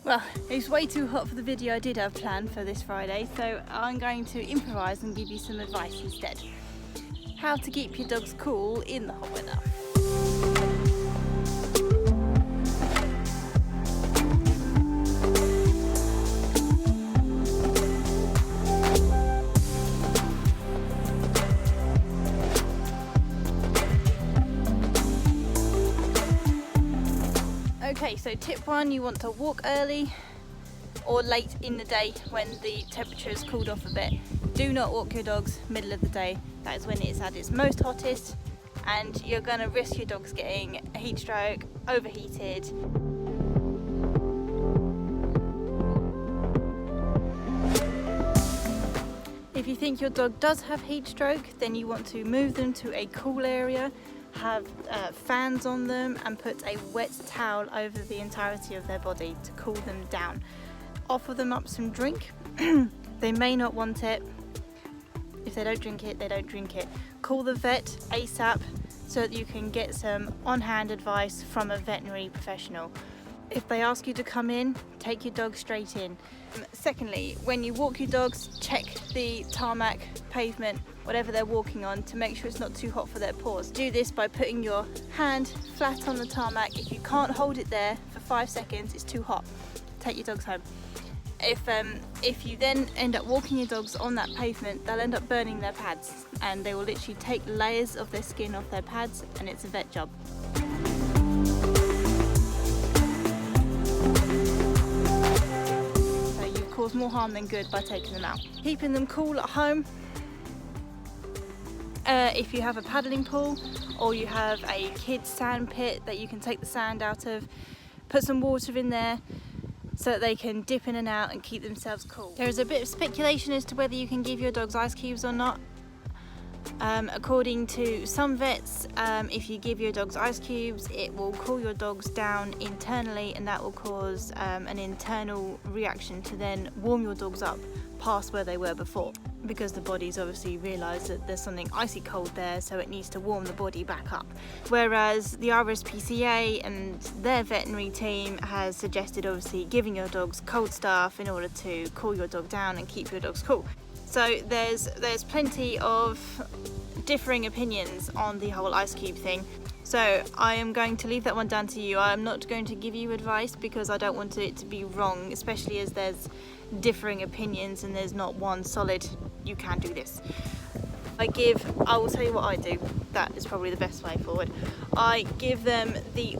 Well, it's way too hot for the video I did have planned for this Friday, so I'm going to improvise and give you some advice instead. How to keep your dogs cool in the hot weather. Okay, so tip one, you want to walk early or late in the day when the temperature has cooled off a bit. Do not walk your dogs middle of the day. That is when it's at its most hottest and you're going to risk your dogs getting a heat stroke, overheated. If you think your dog does have heat stroke, then you want to move them to a cool area, have fans on them and put a wet towel over the entirety of their body to cool them down. Offer them up some drink. They may not want it. If they don't drink it, they don't drink it. Call the vet ASAP so that you can get some on-hand advice from a veterinary professional. If they ask you to come in, take your dog straight in. Secondly, when you walk your dogs, check the tarmac, pavement, whatever they're walking on to make sure it's not too hot for their paws. Do this by putting your hand flat on the tarmac. If you can't hold it there for 5 seconds, it's too hot. Take your dogs home. If you then end up walking your dogs on that pavement, they'll end up burning their pads and they will literally take layers of their skin off their pads and it's a vet job. So you cause more harm than good by taking them out. Keeping them cool at home. If you have a paddling pool or you have a kid's sand pit that you can take the sand out of, put some water in there so that they can dip in and out and keep themselves cool. There is a bit of speculation as to whether you can give your dogs ice cubes or not. According to some vets, if you give your dogs ice cubes, it will cool your dogs down internally and that will cause an internal reaction to then warm your dogs up past where they were before, because the body's obviously realised that there's something icy cold there, so it needs to warm the body back up. Whereas the RSPCA and their veterinary team has suggested obviously giving your dogs cold stuff in order to cool your dog down and keep your dogs cool. So there's plenty of differing opinions on the whole ice cube thing. So I am going to leave that one down to you. I'm not going to give you advice because I don't want it to be wrong, especially as there's differing opinions and there's not one solid, you can do this. I will tell you what I do. That is probably the best way forward. I give them the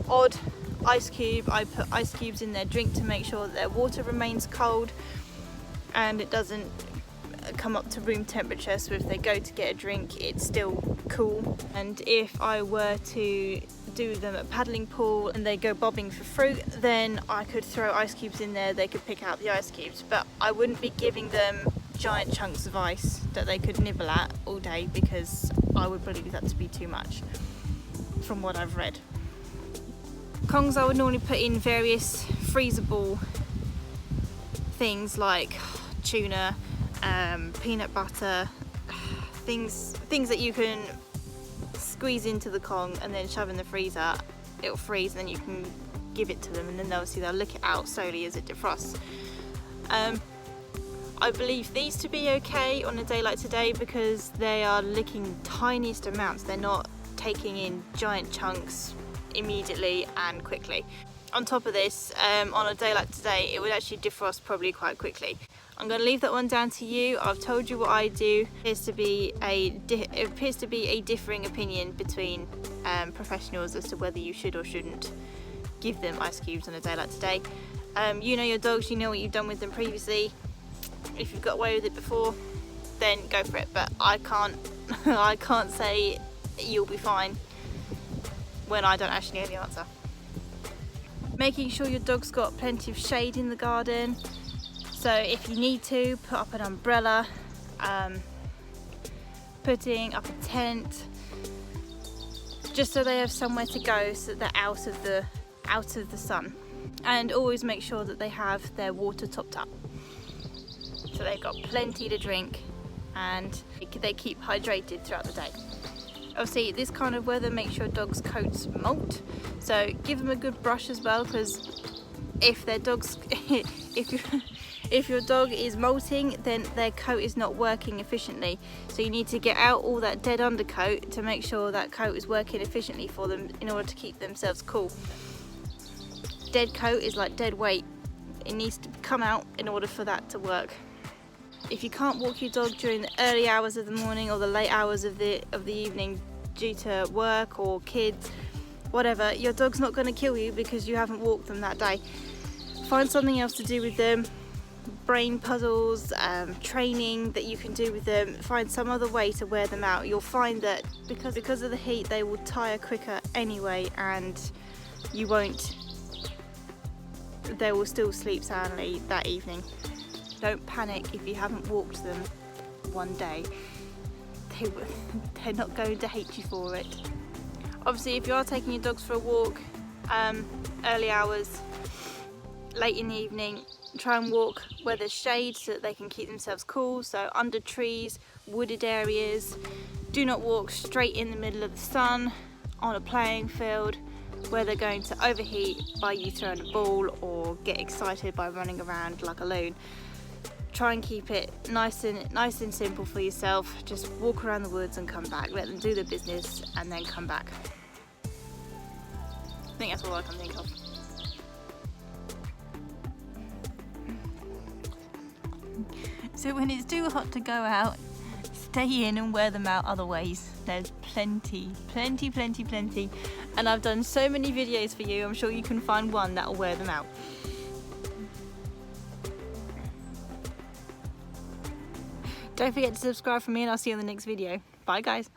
odd ice cube. I put ice cubes in their drink to make sure that their water remains cold and it doesn't come up to room temperature, so if they go to get a drink it's still cool. And if I were to do them at paddling pool and they go bobbing for fruit, then I could throw ice cubes in there, they could pick out the ice cubes, but I wouldn't be giving them giant chunks of ice that they could nibble at all day because I would believe that to be too much from what I've read. Kongs I would normally put in various freezable things like tuna, peanut butter, things that you can squeeze into the Kong and then shove in the freezer. It'll freeze and then you can give it to them and then obviously they'll lick it out slowly as it defrosts. I believe these to be okay on a day like today because they are licking tiniest amounts. They're not taking in giant chunks immediately and quickly. On top of this, on a day like today, it would actually defrost probably quite quickly. I'm going to leave that one down to you. I've told you what I do. It appears to be a differing opinion between professionals as to whether you should or shouldn't give them ice cubes on a day like today. You know your dogs, you know what you've done with them previously. If you've got away with it before, then go for it. But I can't, I can't say you'll be fine when I don't actually know the answer. Making sure your dog's got plenty of shade in the garden. So if you need to, put up an umbrella, putting up a tent, just so they have somewhere to go so that they're out of the sun. And always make sure that they have their water topped up. So they've got plenty to drink and they keep hydrated throughout the day. Obviously this kind of weather makes your dog's coats molt, so give them a good brush as well, because if their dog's if your dog is molting, then their coat is not working efficiently. So you need to get out all that dead undercoat to make sure that coat is working efficiently for them in order to keep themselves cool. Dead coat is like dead weight. It needs to come out in order for that to work. If you can't walk your dog during the early hours of the morning or the late hours of the evening due to work or kids, whatever, your dog's not going to kill you because you haven't walked them that day. Find something else to do with them. Brain puzzles, training that you can do with them. Find some other way to wear them out. You'll find that because of the heat they will tire quicker anyway, and they will still sleep soundly that evening. Don't panic if you haven't walked them one day. They're not going to hate you for it. Obviously, if you are taking your dogs for a walk, early hours, late in the evening, try and walk where there's shade so that they can keep themselves cool. So under trees, wooded areas. Do not walk straight in the middle of the sun on a playing field where they're going to overheat by you throwing a ball or get excited by running around like a loon. Try and keep it nice and simple for yourself. Just walk around the woods and come back. Let them do their business and then come back. I think that's all I can think of. So when it's too hot to go out, stay in and wear them out other ways. There's plenty. And I've done so many videos for you, I'm sure you can find one that'll wear them out. Don't forget to subscribe for me and I'll see you in the next video. Bye guys.